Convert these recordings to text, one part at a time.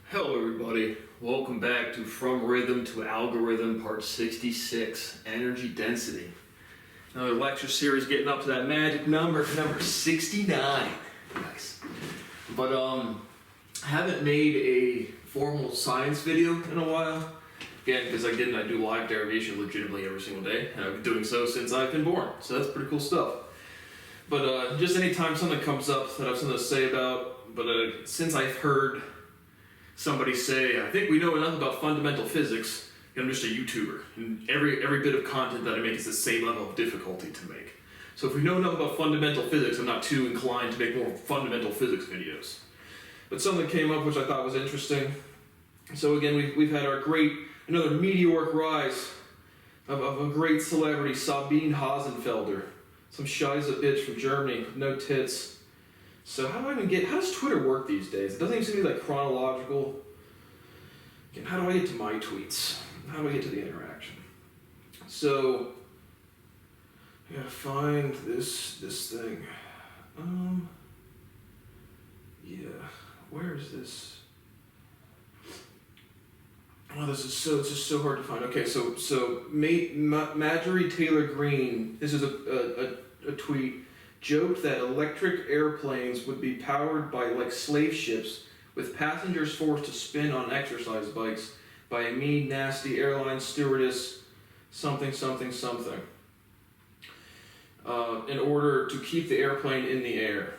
Hello everybody, welcome back to From Rhythm to Algorithm part 66, Energy Density. Another lecture series getting up to that magic number 69. Nice. But I haven't made a formal science video in a while. Again, because I do live derivation legitimately every single day, and I've been doing so since I've been born, so that's pretty cool stuff. But just anytime something comes up that I have something to say about, but since I've heard somebody say, I think we know enough about fundamental physics, and I'm just a YouTuber, and every bit of content that I make is the same level of difficulty to make. So if we know enough about fundamental physics, I'm not too inclined to make more fundamental physics videos. But something came up which I thought was interesting. So again, we've had another meteoric rise of a great celebrity, Sabine Hasenfelder, some Scheiße bitch from Germany, no tits. So how does Twitter work these days? It doesn't even seem to be like chronological. Again, how do I get to my tweets? How do I get to the interaction? So, I gotta find this thing. Yeah, where is this? Oh, it's just so hard to find. Okay, so Marjorie Taylor Greene, this is a tweet, joked that electric airplanes would be powered by like slave ships with passengers forced to spin on exercise bikes by a mean, nasty airline stewardess, something, in order to keep the airplane in the air.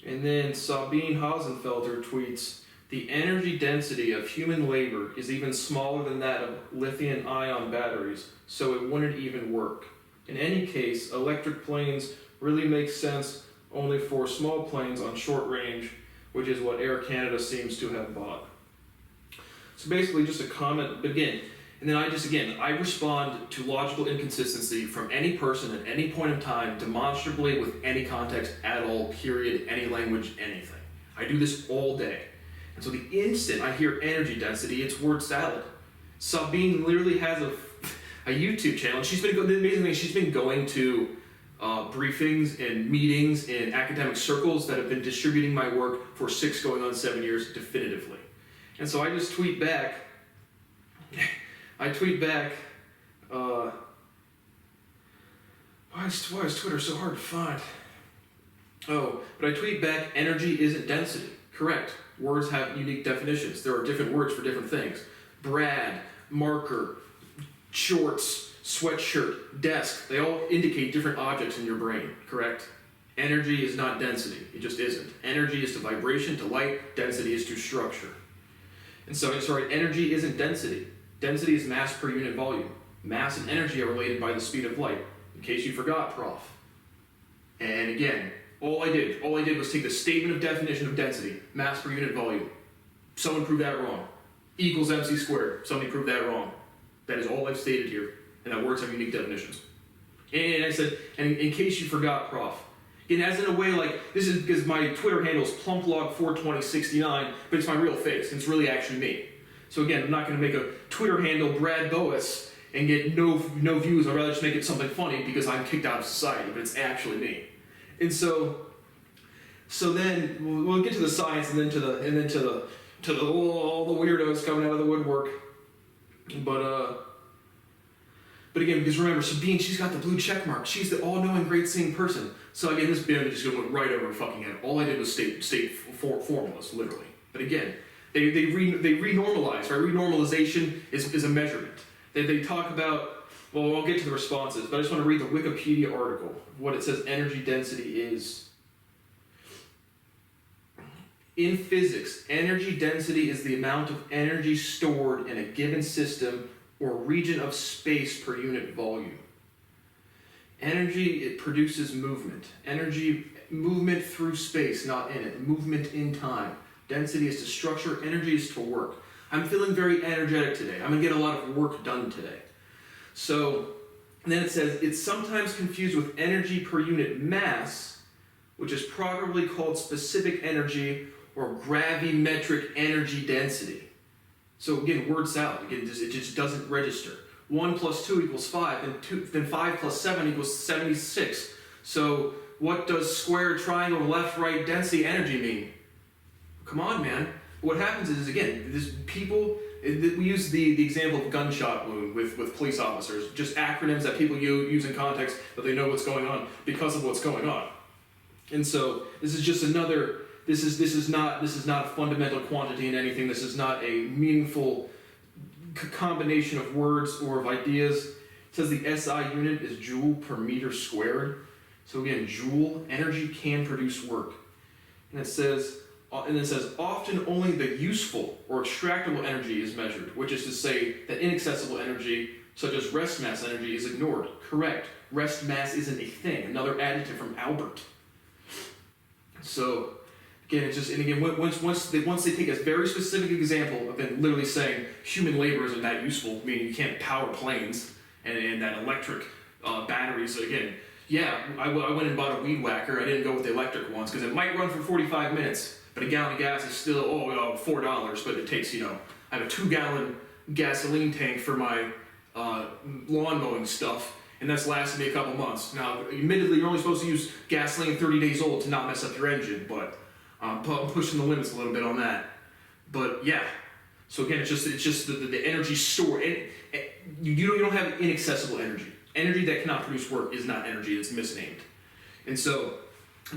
And then Sabine Hasenfelder tweets, the energy density of human labor is even smaller than that of lithium-ion batteries, so it wouldn't even work. In any case, electric planes really makes sense only for small planes on short range, which is what Air Canada seems to have bought. So basically just a comment again, and then I respond to logical inconsistency from any person at any point in time, demonstrably with any context at all, period, any language, anything. I do this all day. And so the instant I hear energy density, it's word salad. Sabine literally has a YouTube channel. She's been going to briefings and meetings in academic circles that have been distributing my work for 6 going on 7 years definitively. And so I just tweet back, why is Twitter so hard to find? But I tweet back, energy isn't density. Correct. Words have unique definitions. There are different words for different things. Brad, marker, shorts, sweatshirt, desk, they all indicate different objects in your brain, correct? Energy is not density, it just isn't. Energy is to vibration, to light, density is to structure. And so, energy isn't density. Density is mass per unit volume. Mass and energy are related by the speed of light, in case you forgot, Prof. And again, all I did was take the statement of definition of density, mass per unit volume. Someone proved that wrong. Equals MC squared, somebody proved that wrong. That is all I've stated here. And that words have unique definitions. And I said, and in case you forgot, Prof. And as in a way, like, this is because my Twitter handle is plumplog42069, but it's my real face, and it's really actually me. So again, I'm not going to make a Twitter handle Brad Boas and get no views. I'd rather just make it something funny because I'm kicked out of society, but it's actually me. And so then we'll get to the science and then to all the weirdos coming out of the woodwork. But again, because remember, Sabine, she's got the blue check mark. She's the all-knowing, great-seeing person. So again, this bin just went right over her fucking head. All I did was state formulas, literally. But again, they renormalize, right? Renormalization is a measurement. They talk about, well, I'll get to the responses, but I just want to read the Wikipedia article, what it says energy density is. In physics, energy density is the amount of energy stored in a given system or region of space per unit volume. Energy, it produces movement. Movement through space, not in it. Movement in time. Density is to structure, energy is to work. I'm feeling very energetic today. I'm gonna get a lot of work done today. So, and then it says, it's sometimes confused with energy per unit mass, which is probably called specific energy or gravimetric energy density. So again, word salad. Again, it just doesn't register. 1 plus 2 equals 5, and then 5 plus 7 equals 76. So what does square triangle left right density energy mean? Come on, man. what happens is again, we use the example of gunshot wound with police officers, just acronyms that people use in context that they know what's going on because of what's going on. And so this is just another. This is not a fundamental quantity in anything. This is not a meaningful combination of words or of ideas. It says the SI unit is joule per meter squared. So again, joule, energy can produce work. And it says often only the useful or extractable energy is measured, which is to say that inaccessible energy, such as rest mass energy, is ignored. Correct. Rest mass isn't a thing. Another adjective from Albert. So again, once they take a very specific example of it literally saying human labor isn't that useful, meaning you can't power planes and that electric batteries. Again, yeah, I went and bought a weed whacker. I didn't go with the electric ones because it might run for 45 minutes, but a gallon of gas is still $4. But it takes I have a 2-gallon gasoline tank for my lawn mowing stuff. And that's lasted me a couple months. Now, admittedly, you're only supposed to use gasoline 30 days old to not mess up your engine, but I'm pushing the limits a little bit on that. But yeah, so again, it's just the energy stored. You don't have inaccessible energy. Energy that cannot produce work is not energy. It's misnamed. And so,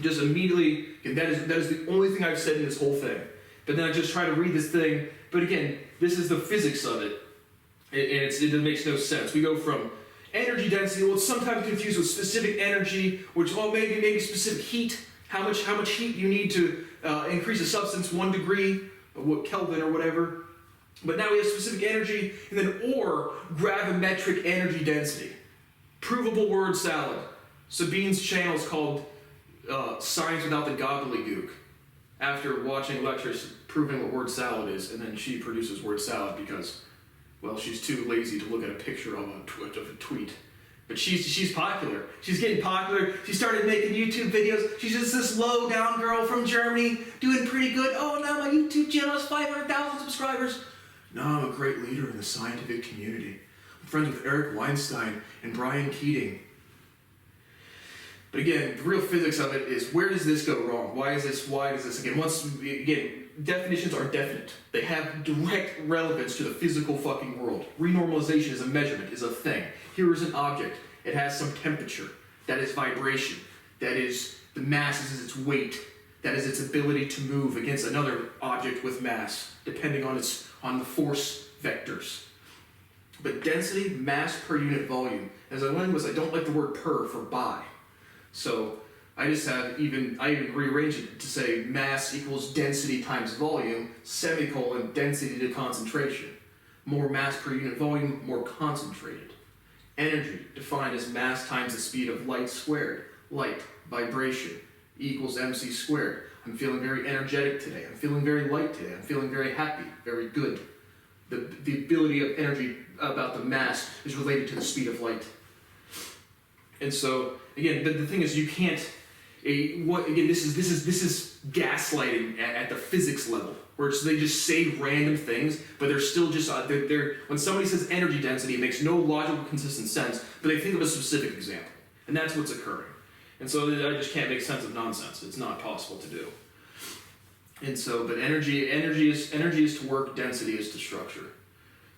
just immediately, and that is the only thing I've said in this whole thing. But then I just try to read this thing. But again, this is the physics of it, and it makes no sense. We go from energy density, well, it's sometimes confused with specific energy, which, maybe specific heat, how much heat you need to increase a substance 1 degree, what Kelvin or whatever. But now we have specific energy, and then or gravimetric energy density. Provable word salad. Sabine's channel is called Science Without the Gobbledygook. After watching lectures proving what word salad is, and then she produces word salad because, well, she's too lazy to look at a picture of a tweet. But she's popular. She's getting popular. She started making YouTube videos. She's just this low-down girl from Germany doing pretty good. Oh, now my YouTube channel has 500,000 subscribers. No, I'm a great leader in the scientific community. I'm friends with Eric Weinstein and Brian Keating. But again, the real physics of it is, where does this go wrong? Why does this, again, definitions are definite. They have direct relevance to the physical fucking world. Renormalization is a measurement, is a thing. Here is an object. It has some temperature. That is vibration. That is, the mass is its weight. That is its ability to move against another object with mass, depending on the force vectors. But density, mass per unit volume. As I linguist, I don't like the word per for by. So I even rearranged it to say mass equals density times volume, semicolon, density to concentration. More mass per unit volume, more concentrated. Energy, defined as mass times the speed of light squared. Light, vibration, equals mc squared. I'm feeling very energetic today. I'm feeling very light today. I'm feeling very happy, very good. The ability of energy about the mass is related to the speed of light. And so, again, the thing is, you can't. This is gaslighting at the physics level, where they just say random things, but they're still just they're when somebody says energy density, it makes no logical, consistent sense, but they think of a specific example, and that's what's occurring. And so I just can't make sense of nonsense. It's not possible to do. And so, but energy is to work, density is to structure.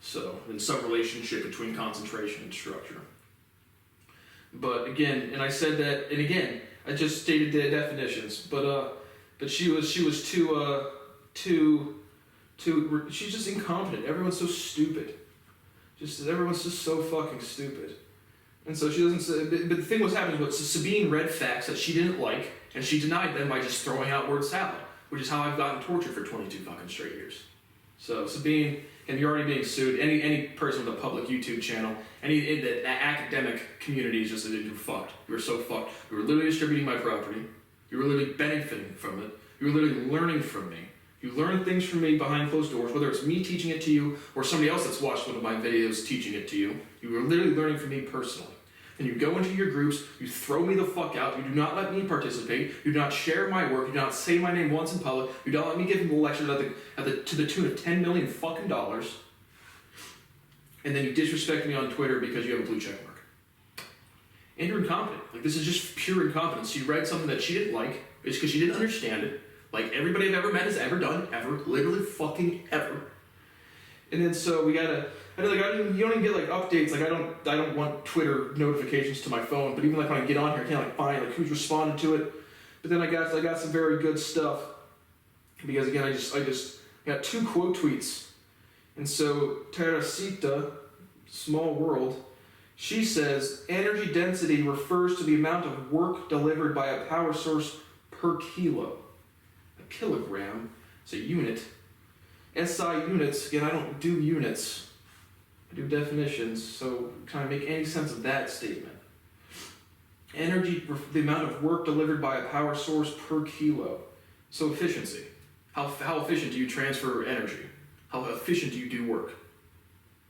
So, in some relationship between concentration and structure. But again, and I said that, and again, I just stated the definitions. But she was too. She's just incompetent. Everyone's so stupid. Everyone's just so fucking stupid. And so she doesn't say. But the thing was happening was Sabine read facts that she didn't like, and she denied them by just throwing out word salad, which is how I've gotten tortured for 22 fucking straight years. So Sabine, and you're already being sued. Any person with a public YouTube channel, the academic community is just you're fucked. You're so fucked. You were literally distributing my property. You were literally benefiting from it. You were literally learning from me. You learn things from me behind closed doors, whether it's me teaching it to you or somebody else that's watched one of my videos teaching it to you. You were literally learning from me personally. And you go into your groups, you throw me the fuck out, you do not let me participate, you do not share my work, you do not say my name once in public, you don't let me give them lectures to the tune of $10 million fucking dollars, and then you disrespect me on Twitter because you have a blue check mark. And you're incompetent. This is just pure incompetence. She read something that she didn't like, it's because she didn't understand it. Like everybody I've ever met has ever done, ever, literally fucking ever. And then so we gotta, you don't even get like updates. Like I don't want Twitter notifications to my phone. But even like when I get on here, I can't like find like who's responded to it. But then I got some very good stuff because again I just got 2 quote tweets. And so Teresita, small world, she says energy density refers to the amount of work delivered by a power source per kilo. A kilogram is a unit. SI units, again, I don't do units, I do definitions, so can I make any sense of that statement? Energy, the amount of work delivered by a power source per kilo. So efficiency. How efficient do you transfer energy? How efficient do you do work?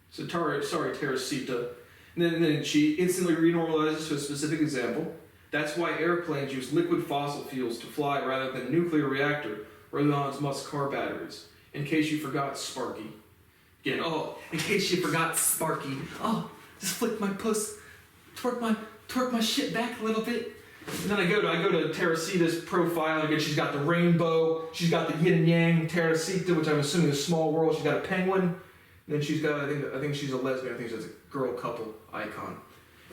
So Teresita. And then she instantly renormalizes to a specific example. That's why airplanes use liquid fossil fuels to fly rather than a nuclear reactor or Elon Musk's car batteries. In case you forgot, Sparky. Again, in case you forgot, Sparky. Just flick my puss, twerk my shit back a little bit. And then I go to Teresita's profile. Again, she's got the rainbow. She's got the yin and yang Teresita, which I'm assuming is a small world. She's got a penguin. And then she's got, I think she's a lesbian. I think she's a girl couple icon.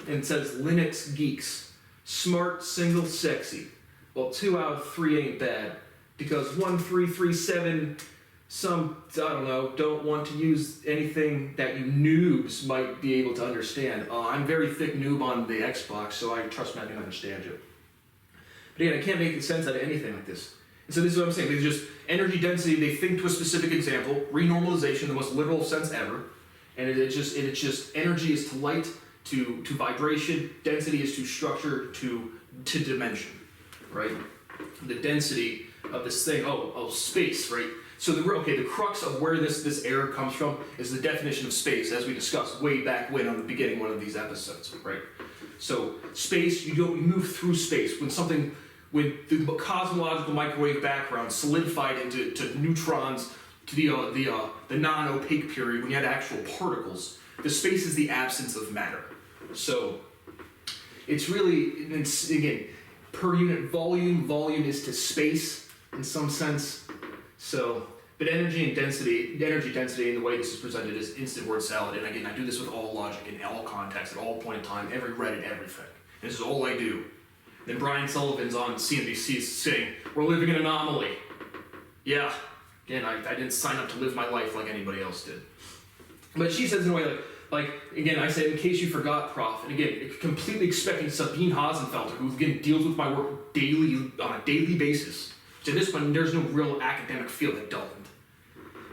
And it says Linux geeks, smart, single, sexy. Well, 2 out of 3 ain't bad because 1337. Some, I don't know, don't want to use anything that you noobs might be able to understand. I'm very thick noob on the Xbox, so I trust me, I can understand you. But again, I can't make sense out of anything like this. And so this is what I'm saying. They just, energy density, they think to a specific example, renormalization, the most literal sense ever. And it's just energy is to light, to vibration, density is to structure, to dimension, right? The density of this thing, space, right? So the crux of where this error comes from is the definition of space, as we discussed way back when on the beginning one of these episodes, right? So space, you move through space when the cosmological microwave background solidified into neutrons to the non-opaque period when you had actual particles. The space is the absence of matter. So it's again per unit volume. Volume is to space in some sense. So, but energy density in the way this is presented is instant word salad. And again, I do this with all logic, in all context, at all point in time, every Reddit, everything. And this is all I do. Then Brian Sullivan's on CNBC saying, we're living an anomaly. Yeah, again, I didn't sign up to live my life like anybody else did. But she says in a way like again, I said, in case you forgot, Prof, and again, completely expecting Sabine Hasenfelter, who again deals with my work daily, on a daily basis. To this one, there's no real academic field that doesn't.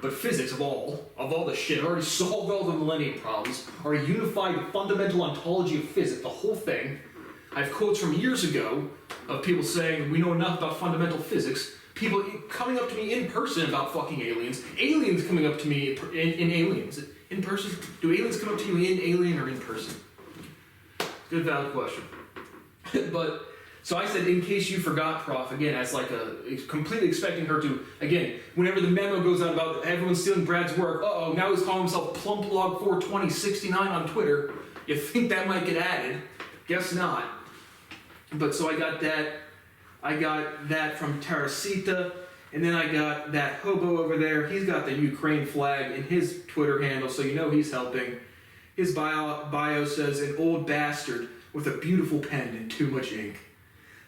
But physics, of all the shit, already solved all the millennium problems, already unified the fundamental ontology of physics, the whole thing. I have quotes from years ago of people saying, we know enough about fundamental physics. People coming up to me in person about fucking aliens. Aliens coming up to me in aliens. In person? Do aliens come up to you in alien or in person? Good, valid question. But... so I said, in case you forgot, Prof, again, as like completely expecting her to, again, whenever the memo goes out about everyone stealing Brad's work, now he's calling himself PlumpLog42069 on Twitter. You think that might get added? Guess not. But so I got that from Teresita, and then I got that hobo over there. He's got the Ukraine flag in his Twitter handle, so you know he's helping. His bio says, an old bastard with a beautiful pen and too much ink.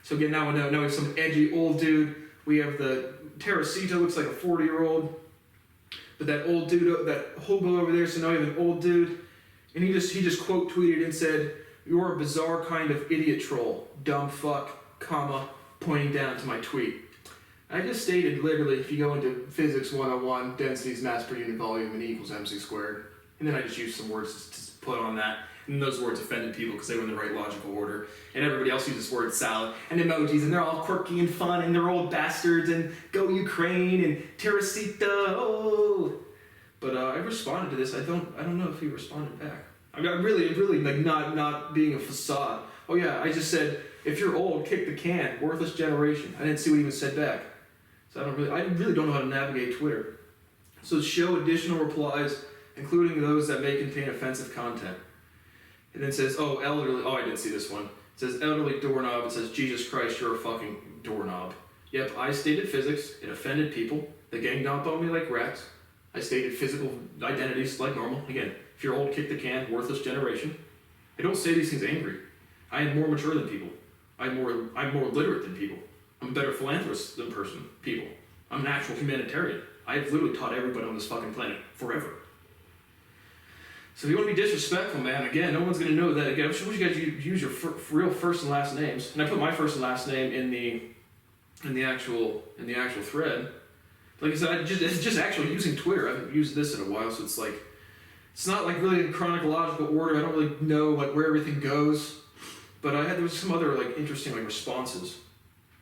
So again, now he's some edgy old dude. We have the Teresita, looks like a 40-year-old. But that old dude, that hobo over there, so now we have an old dude. And he just quote tweeted and said, you're a bizarre kind of idiot troll. Dumb fuck, comma, pointing down to my tweet. I just stated literally, if you go into physics 101, density is mass per unit volume and E equals mc squared. And then I just used some words to put on that. And those words offended people because they were in the right logical order. And everybody else uses word salad and emojis, and they're all quirky and fun, and they're old bastards, and go Ukraine, and Teresita, oh. But I responded to this. I don't know if he responded back. I mean, I'm really like not being a facade. Oh yeah, I just said, if you're old, kick the can. Worthless generation. I didn't see what he even said back. So I really don't know how to navigate Twitter. So show additional replies, including those that may contain offensive content. And then it says, elderly, I didn't see this one. It says, elderly doorknob. It says, Jesus Christ, you're a fucking doorknob. Yep, I stated physics. It offended people. They ganged up on me like rats. I stated physical identities like normal. Again, if you're old, kick the can, worthless generation. I don't say these things angry. I am more mature than people. I'm more literate than people. I'm a better philanthropist than people. I'm a natural humanitarian. I've literally taught everybody on this fucking planet forever. So if you want to be disrespectful, man, again, no one's going to know that. Again, I wish you guys use your real first and last names. And I put my first and last name in the actual thread. Like I said, it's just actually using Twitter. I haven't used this in a while, so it's not like really in chronological order. I don't really know like where everything goes. But there was some other like interesting like responses.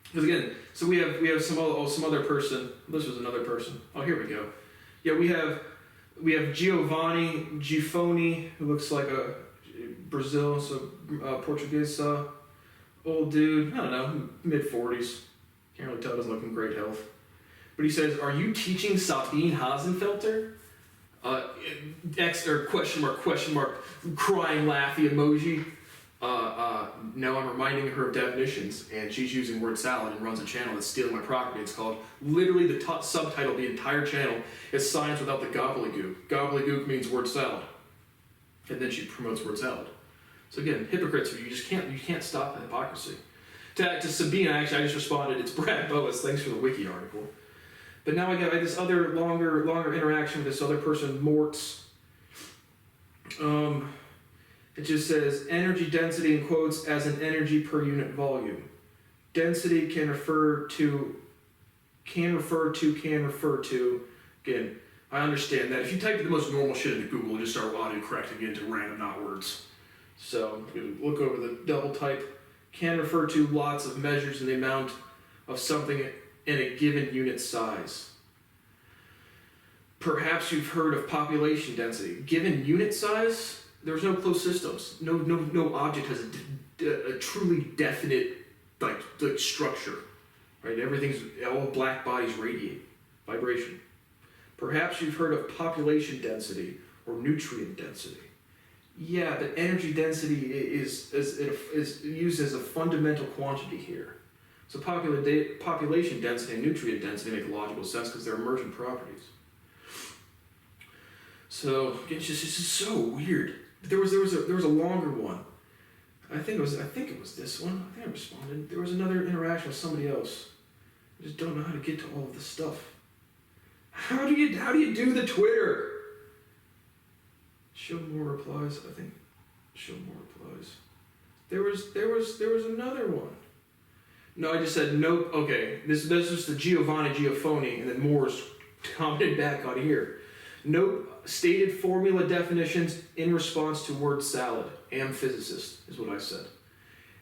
Because again, so we have some other person. This was another person. Oh, here we go. Yeah, we have Giovanni Gifoni, who looks like a Brazil, so Portuguese old dude. I don't know, mid-40s. Can't really tell. Doesn't look in great health. But he says, "Are you teaching Sabine Hasenfelter?" X or question mark, crying laughy emoji. No, I'm reminding her of definitions, and she's using word salad and runs a channel that's stealing my property. It's called, literally the subtitle of the entire channel is Science Without the Gobbledygook. Gobbledygook means word salad. And then she promotes word salad. So again, hypocrites, you can't stop the hypocrisy. To Sabine, I just responded, it's Brad Boas, thanks for the wiki article. But now I got this other longer interaction with this other person, Mortz. It just says energy density in quotes as an energy per unit volume. Density can refer to. Again, I understand that. If you type the most normal shit into Google, just start auto-correcting it into random not words. So look over the double type. Can refer to lots of measures in the amount of something in a given unit size. Perhaps you've heard of population density. Given unit size, there's no closed systems. No object has a truly definite like structure, right? Everything's all black bodies radiate vibration. Perhaps you've heard of population density or nutrient density. Yeah, but energy density is used as a fundamental quantity here. So population density and nutrient density make logical sense because they're emergent properties. So it's just so weird. But there was a longer one. I think it was this one. I think I responded. There was another interaction with somebody else. I just don't know how to get to all of this stuff. How do you do the Twitter? Show more replies. I think show more replies. There was another one. No, I just said nope. Okay, this was the Giovanni Giafoni, and then Moore's commented back on here. Nope. Stated formula definitions in response to word salad. Am physicist is what I said.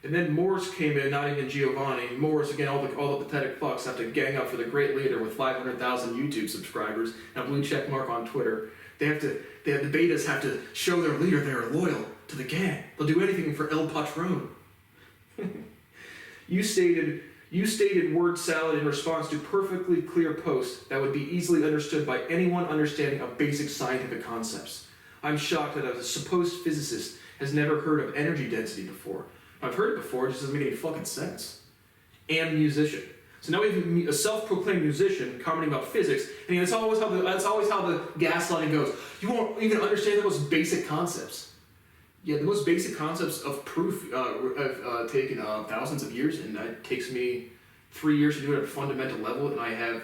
And then Morse came in, not even Giovanni. Morse, again, all the pathetic fucks have to gang up for the great leader with 500,000 YouTube subscribers and a blue check mark on Twitter. The betas have to show their leader they are loyal to the gang. They'll do anything for El Patron. You stated word salad in response to perfectly clear post that would be easily understood by anyone understanding of basic scientific concepts. I'm shocked that a supposed physicist has never heard of energy density before. I've heard it before, it just doesn't make any fucking sense. And musician. So now we have a self-proclaimed musician commenting about physics, and that's always how the gaslighting goes. You won't even understand the most basic concepts. Yeah, the most basic concepts of proof have taken thousands of years, and it takes me 3 years to do it at a fundamental level, and I have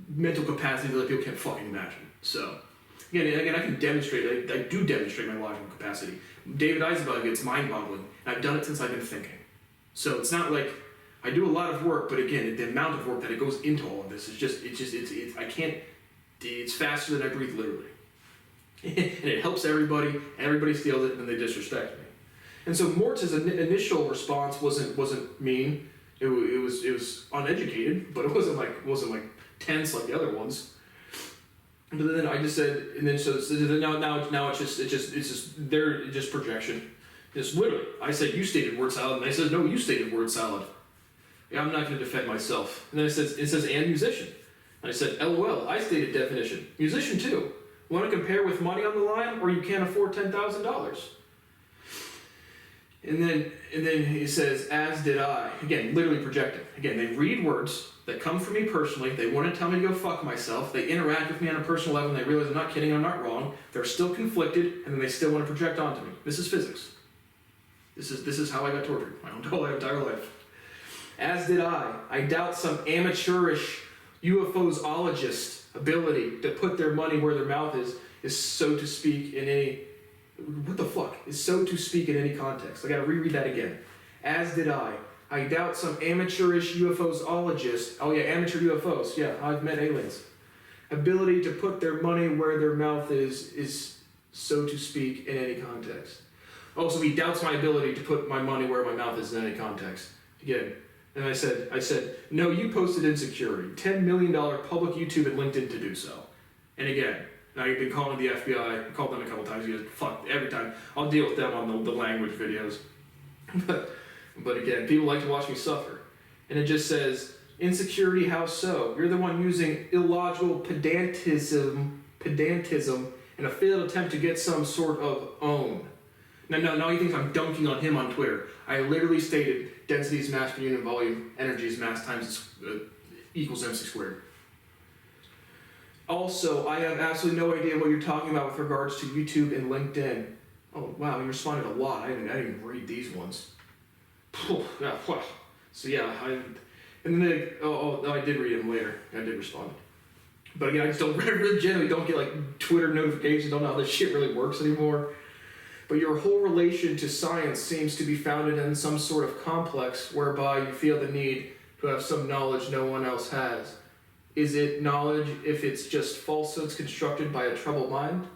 mental capacity that people can't fucking imagine. So, again, I can demonstrate, I do demonstrate my logical capacity. David Eisenberg, it's mind-boggling, and I've done it since I've been thinking. So it's not like I do a lot of work, but again, the amount of work that it goes into all of this is I can't, it's faster than I breathe literally. And it helps everybody steals it, and then they disrespect me. And so Mortz's initial response wasn't mean. It was uneducated, but it wasn't like tense like the other ones. But then I just said, and then so now it's just projection. Just literally, I said you stated word salad, and I said no, you stated word salad. Yeah, I'm not going to defend myself. And then it says and musician. And I said LOL, I stated definition. Musician too. Want to compare with money on the line, or you can't afford $10,000? And then he says, as did I. Again, literally projecting. Again, they read words that come from me personally. They want to tell me to go fuck myself. They interact with me on a personal level, and they realize I'm not kidding, I'm not wrong. They're still conflicted, and then they still want to project onto me. This is physics. This is how I got tortured my whole entire life. As did I. I doubt some amateurish UFOsologist ability to put their money where their mouth is so to speak in any... What the fuck? Is so to speak in any context. I gotta reread that again. As did I. I doubt some amateurish UFOsologist... Oh yeah, amateur UFOs. Yeah, I've met aliens. Ability to put their money where their mouth is so to speak in any context. Oh, so he doubts my ability to put my money where my mouth is in any context. Again. And I said, no, you posted insecurity. $10 million public YouTube and LinkedIn to do so. And again, I've been calling the FBI. I called them a couple times. He goes, fuck, every time. I'll deal with them on the language videos. But again, people like to watch me suffer. And it just says, insecurity, how so? You're the one using illogical pedantism in a failed attempt to get some sort of own. Now he thinks I'm dunking on him on Twitter. I literally stated density is mass per unit volume, energy is mass times equals mc squared. Also, I have absolutely no idea what you're talking about with regards to YouTube and LinkedIn. Oh, wow, you responded a lot. I didn't even read these ones. Yeah, so yeah, I did read them later. I did respond. But again, I just don't really generally don't get like Twitter notifications. Don't know how this shit really works anymore. But your whole relation to science seems to be founded in some sort of complex whereby you feel the need to have some knowledge no one else has. Is it knowledge if it's just falsehoods constructed by a troubled mind?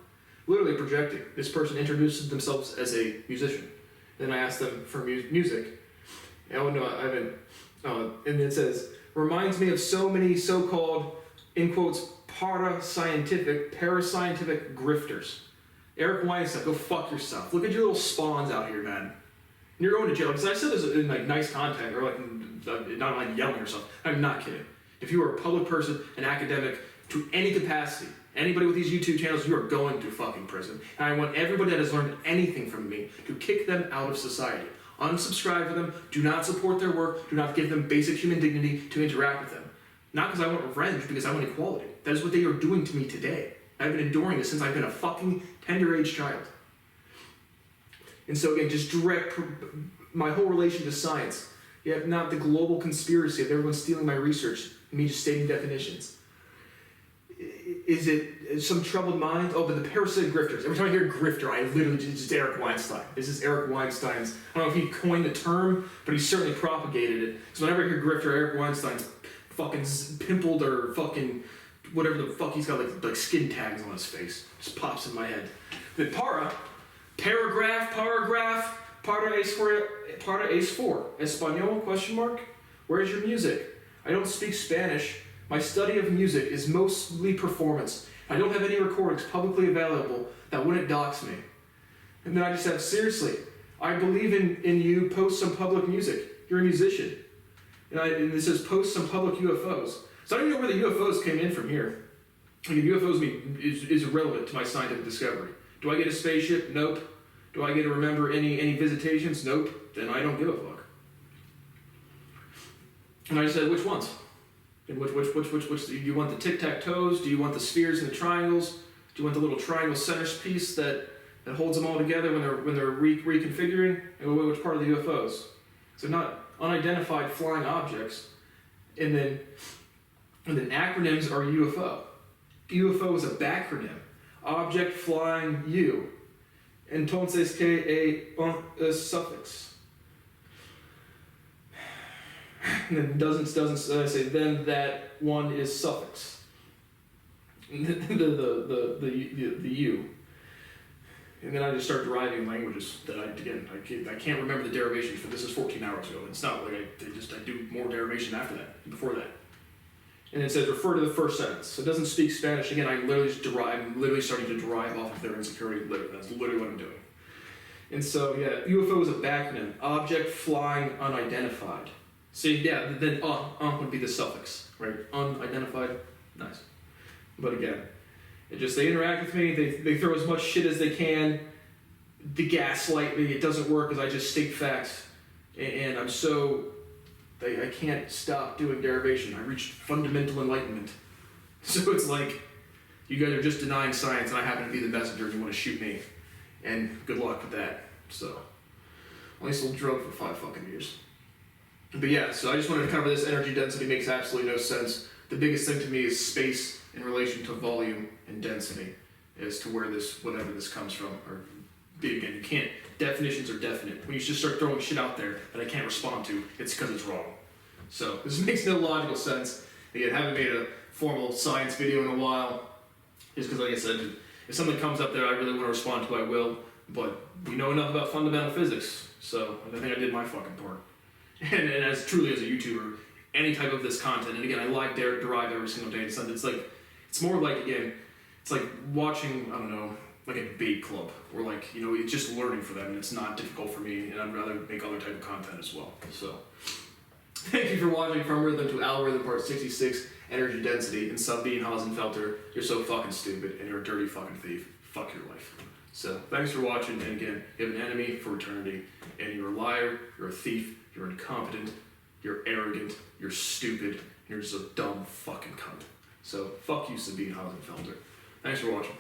Literally projecting. This person introduces themselves as a musician. Then I asked them for music. Oh no, I haven't. And it says, reminds me of so many so-called, in quotes, parascientific grifters. Eric Weinstein, go fuck yourself. Look at your little spawns out here, man. And you're going to jail. Because I said this in like nice content, or like not like yelling or something. I'm not kidding. If you are a public person, an academic, to any capacity, anybody with these YouTube channels, you are going to fucking prison. And I want everybody that has learned anything from me to kick them out of society. Unsubscribe to them. Do not support their work. Do not give them basic human dignity to interact with them. Not because I want revenge, because I want equality. That is what they are doing to me today. I've been enduring this since I've been a fucking tender age child. And so again, just direct my whole relation to science. You have not the global conspiracy of everyone stealing my research, me just stating definitions. Is it some troubled mind? Oh, but the parasitic grifters. Every time I hear grifter, I literally just Eric Weinstein. This is Eric Weinstein's, I don't know if he coined the term, but he certainly propagated it. So whenever I hear grifter, Eric Weinstein's fucking pimpled or fucking whatever the fuck he's got like skin tags on his face. Just pops in my head. The paragraph, para ace 4, Espanol, question mark? Where's your music? I don't speak Spanish. My study of music is mostly performance. I don't have any recordings publicly available that wouldn't dox me. And then I just said, seriously, I believe in you, post some public music. You're a musician. And this says post some public UFOs. So I don't even know where the UFOs came in from here. Like, UFOs is irrelevant to my scientific discovery. Do I get a spaceship? Nope. Do I get to remember any visitations? Nope. Then I don't give a fuck. And I said, which ones? And which do you want the tic-tac-toes? Do you want the spheres and the triangles? Do you want the little triangle centerpiece that holds them all together when they're reconfiguring? And which part of the UFOs? So not unidentified flying objects. And then acronyms are UFO. UFO is a backronym. Object flying U. Entonces que a suffix. And then doesn't say then that one is suffix. The U. And then I just start deriving languages that I can't remember the derivation for. This is 14 hours ago. It's not like I do more derivation after that, before that. And it says refer to the first sentence. So it doesn't speak Spanish. Again, I'm literally starting to derive off of their insecurity. That's literally what I'm doing. And so, yeah, UFO is a backronym. Object flying unidentified. See, yeah, then would be the suffix, right? Unidentified, nice. But again, they interact with me, they throw as much shit as they can, to gaslight me. It doesn't work because I just state facts. And I'm so... I can't stop doing derivation. I reached fundamental enlightenment. So it's like, you guys are just denying science and I happen to be the messenger and you want to shoot me. And good luck with that. So, only sold drugs for 5 fucking years. But yeah, so I just wanted to cover this. Energy density makes absolutely no sense. The biggest thing to me is space in relation to volume and density as to where this, whatever this comes from. Or, again, you can't, definitions are definite. When you just start throwing shit out there that I can't respond to, it's because it's wrong. So, this makes no logical sense. Again, I haven't made a formal science video in a while. Just because, like I said, if something comes up there I really want to respond to, I will. But we know enough about fundamental physics, so I think I did my fucking part. And as truly as a YouTuber, any type of this content, and again, I live derive every single day. It's like, it's more like, again, it's like watching, I don't know, like a debate club, or like, you know, it's just learning for them, and it's not difficult for me, and I'd rather make other type of content as well. So, thank you for watching From Rhythm to Algorithm Part 66, Energy Density, and Sabine Hasenfelter. You're so fucking stupid, and you're a dirty fucking thief. Fuck your life. So, thanks for watching, and again, you have an enemy for eternity, and you're a liar, you're a thief, you're incompetent, you're arrogant, you're stupid, and you're just a dumb fucking cunt. So, fuck you, Sabine Hasenfelter. Thanks for watching.